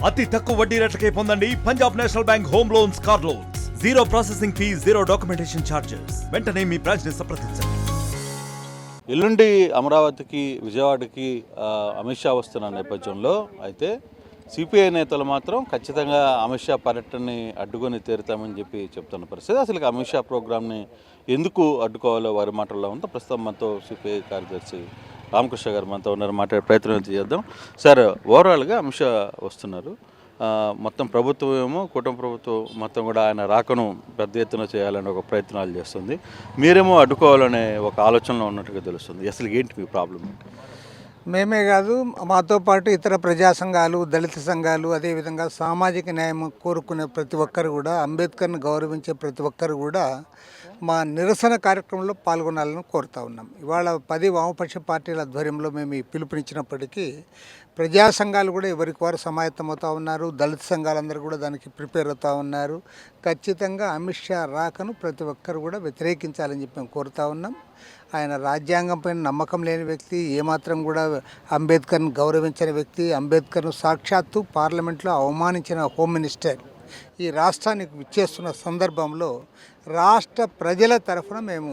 అతి తక్కువ వడ్డీ రేట్లకే పొందండి Punjab national bank home loans, car loans. Zero processing fee, zero documentation charges. వెంటనే మీ బ్రాంచ్ ని సంప్రదించండి. ఎల్లుండి అమరావతికి, విజయవాడకి అమిత్ షా వస్తున్న నేపథ్యంలో అయితే సిపిఐ నేతలు మాత్రం ఖచ్చితంగా అమిత్ షా పర్యటనని అడ్డుకొని తీరుతామని చెప్పి చెప్తున్న పరిస్థితి. అసలు అమిత్ షా ప్రోగ్రామ్ని ఎందుకు అడ్డుకోవాలో వారి మాటల్లో ఉందో ప్రస్తుతం మనతో సిపిఐ కార్యదర్శి రామకృష్ణ గారు మనతో ఉన్నారు. మాట్లాడే ప్రయత్నం చేద్దాం. సార్, ఓవరాల్గా అమిత్ షా వస్తున్నారు. మొత్తం ప్రభుత్వం ఏమో, కుటుంబ ప్రభుత్వం మొత్తం కూడా ఆయన రాకను పెద్ద ఎత్తున చేయాలని ఒక ప్రయత్నాలు చేస్తుంది. మీరేమో అడ్డుకోవాలనే ఒక ఆలోచనలో ఉన్నట్టుగా తెలుస్తుంది. అసలు ఏంటి మీ ప్రాబ్లం? మేమే కాదు, మాతో పాటు ఇతర ప్రజా సంఘాలు, దళిత సంఘాలు, అదేవిధంగా సామాజిక న్యాయం కోరుకునే ప్రతి ఒక్కరు కూడా, అంబేద్కర్ని గౌరవించే ప్రతి ఒక్కరు కూడా మా నిరసన కార్యక్రమంలో పాల్గొనాలని కోరుతా ఉన్నాం. ఇవాళ 10 వామపక్ష పార్టీల ఆధ్వర్యంలో మేము ఈ పిలుపునిచ్చినప్పటికీ ప్రజా సంఘాలు కూడా ఎవరికి వారు సమాయత్తమవుతూ ఉన్నారు. దళిత సంఘాలందరూ కూడా దానికి ప్రిపేర్ అవుతూ ఉన్నారు. ఖచ్చితంగా అమిత్ షా రాకను ప్రతి ఒక్కరు కూడా వ్యతిరేకించాలని చెప్పి మేము కోరుతా ఉన్నాం. ఆయన రాజ్యాంగం పైన నమ్మకం లేని వ్యక్తి, ఏమాత్రం కూడా అంబేద్కర్ని గౌరవించని వ్యక్తి, అంబేద్కర్ను సాక్షాత్తు పార్లమెంట్లో అవమానించిన హోమ్ మినిస్టర్ ఈ రాష్ట్రానికి విచ్చేస్తున్న సందర్భంలో రాష్ట్ర ప్రజల తరఫున మేము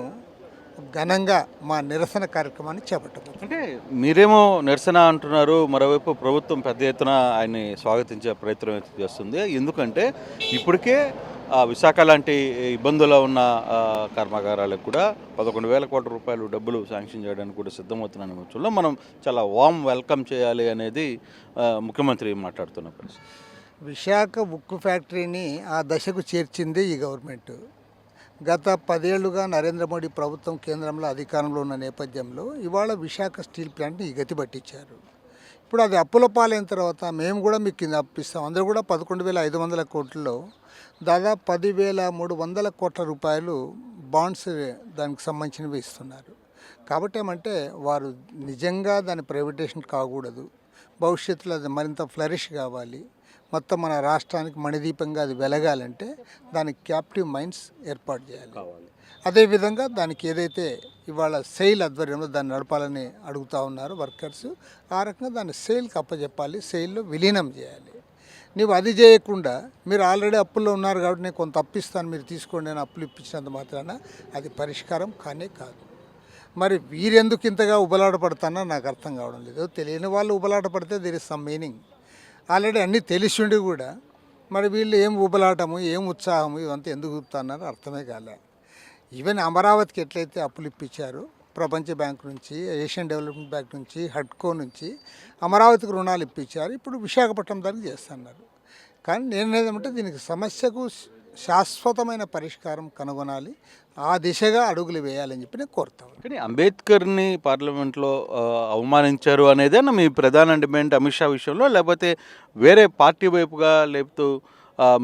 ఘనంగా మా నిరసన కార్యక్రమాన్ని చేపట్టబోతున్నాం. అంటే మీరేమో నిరసన అంటున్నారు, మరోవైపు ప్రభుత్వం పెద్ద ఎత్తున ఆయన్ని స్వాగతించే ప్రయత్నం చేస్తుంది. ఎందుకంటే ఇప్పటికే విశాఖ లాంటి ఇబ్బందుల్లో ఉన్న కర్మాగారాలకు కూడా 11,000 కోట్ల రూపాయలు డబ్బులు శాంక్షన్ చేయడానికి కూడా సిద్ధమవుతున్న నేపథ్యంలో మనం చాలా వామ్ వెల్కమ్ చేయాలి అనేది ముఖ్యమంత్రి మాట్లాడుతున్న పరిస్థితి. విశాఖ ఉక్కు ఫ్యాక్టరీని ఆ దశకు చేర్చింది ఈ గవర్నమెంట్. గత 10 ఏళ్లుగా నరేంద్ర మోడీ ప్రభుత్వం కేంద్రంలో అధికారంలో ఉన్న నేపథ్యంలో ఇవాళ విశాఖ స్టీల్ ప్లాంట్ని ఈ గతి పట్టించారు. ఇప్పుడు అది అప్పుల పాలైన తర్వాత మేము కూడా మీకు కింద అప్పిస్తాం. అందరూ కూడా 11,500 కోట్లలో దాదాపు 10,300 కోట్ల రూపాయలు బాండ్స్ దానికి సంబంధించినవి ఇస్తున్నారు. కాబట్టి ఏమంటే వారు నిజంగా దాని ప్రైవేటేషన్ కాకూడదు, భవిష్యత్తులో అది మరింత ఫ్లరిష్ కావాలి, మొత్తం మన రాష్ట్రానికి మణిదీపంగా అది వెలగాలంటే దానికి క్యాప్టివ్ మైన్స్ ఏర్పాటు చేయాలి. అదేవిధంగా దానికి ఏదైతే ఇవాళ సెయిల్ ఆధ్వర్యంలో దాన్ని నడపాలని అడుగుతూ ఉన్నారు వర్కర్స్, ఆ రకంగా దాన్ని సెయిల్కి అప్పచెప్పాలి, సెయిల్లో విలీనం చేయాలి. నీవు అది చేయకుండా మీరు ఆల్రెడీ అప్పుల్లో ఉన్నారు కాబట్టి నేను కొంత అప్పిస్తాను, మీరు తీసుకోండి, నేను అప్పులు ఇప్పించినంత మాత్రాన అది పరిష్కారం కానే కాదు. మరి వీరెందుకు ఇంతగా ఉబలాట పడతానో నాకు అర్థం కావడం లేదు. తెలియని వాళ్ళు ఉబలాట పడితే there is some meaning. Already అన్నీ తెలిసిండి కూడా మరి వీళ్ళు ఏం ఉబలాటము, ఏం ఉత్సాహము, ఇవంతా ఎందుకు చూపుతున్నారు అర్థమే కాలే. ఈవెన్ అమరావతికి ఎట్లయితే అప్పులు ఇప్పించారు ప్రపంచ బ్యాంక్ నుంచి, ఏషియన్ డెవలప్మెంట్ బ్యాంక్ నుంచి, హడ్కో నుంచి అమరావతికి రుణాలు ఇప్పించారు. ఇప్పుడు విశాఖపట్నం దానికి చేస్తున్నారు. కానీ నేను ఏదంటే దీనికి సమస్యకు శాశ్వతమైన పరిష్కారం కనుగొనాలి, ఆ దిశగా అడుగులు వేయాలని చెప్పి నేను కోరుతాను. కానీ అంబేద్కర్ని పార్లమెంట్లో అవమానించారు అనేదేనా మీ ప్రధాన డిమాండ్ అమిత్ షా విషయంలో, లేకపోతే వేరే పార్టీ వైపుగా లేపుతూ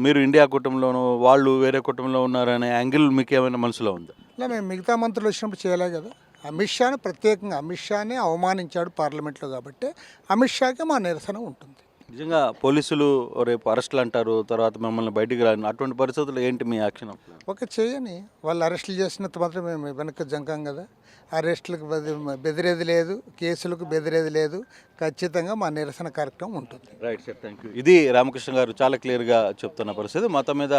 మీరు ఇండియా కుటుంబంలోనూ వాళ్ళు వేరే కుటుంబంలో ఉన్నారనే యాంగిల్ మీకు ఏమైనా మనసులో ఉందా? ఇలా మేము మిగతా మంత్రులు వచ్చినప్పుడు చేయలే కదా. అమిత్ షాను ప్రత్యేకంగా అమిత్ షానే అవమానించాడు పార్లమెంట్లో కాబట్టి అమిత్ షాకే మా నిరసన ఉంటుంది. నిజంగా పోలీసులు రేపు అరెస్టులు అంటారు, తర్వాత మిమ్మల్ని బయటికి రాని అటువంటి పరిస్థితుల్లో ఏంటి మీ యాక్షన్? ఒక చేయని వాళ్ళు అరెస్టులు చేసినంత మాత్రం మేము వెనక్కి జంకాం కదా. అరెస్టులకు బెదిరేది లేదు, కేసులకు బెదిరేది లేదు. ఖచ్చితంగా మా నిరసన కార్యక్రమం ఉంటుంది. Right sir, thank you. ఇది రామకృష్ణ గారు చాలా క్లియర్గా చెప్తున్న పరిస్థితి. మొత్తం మీద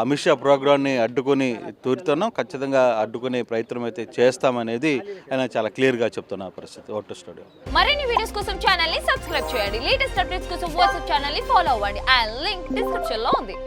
అమిత్ షా ప్రోగ్రామ్ని అడ్డుకొని తూరుతున్నాం, ఖచ్చితంగా అడ్డుకునే ప్రయత్నం అయితే చేస్తామనేది ఆయన చాలా క్లియర్గా చెప్తున్న పరిస్థితి. ఓటో స్టూడియో మరిన్ని వీడియోస్ కోసం ఛానల్ ని సబ్స్క్రైబ్ చేయండి. లేటెస్ట్ అప్డేట్స్ కోసం వాట్సాప్ ఛానల్ ని ఫాలో అవ్వండి. ఆ లింక్ డిస్క్రిప్షన్ లో ఉంది.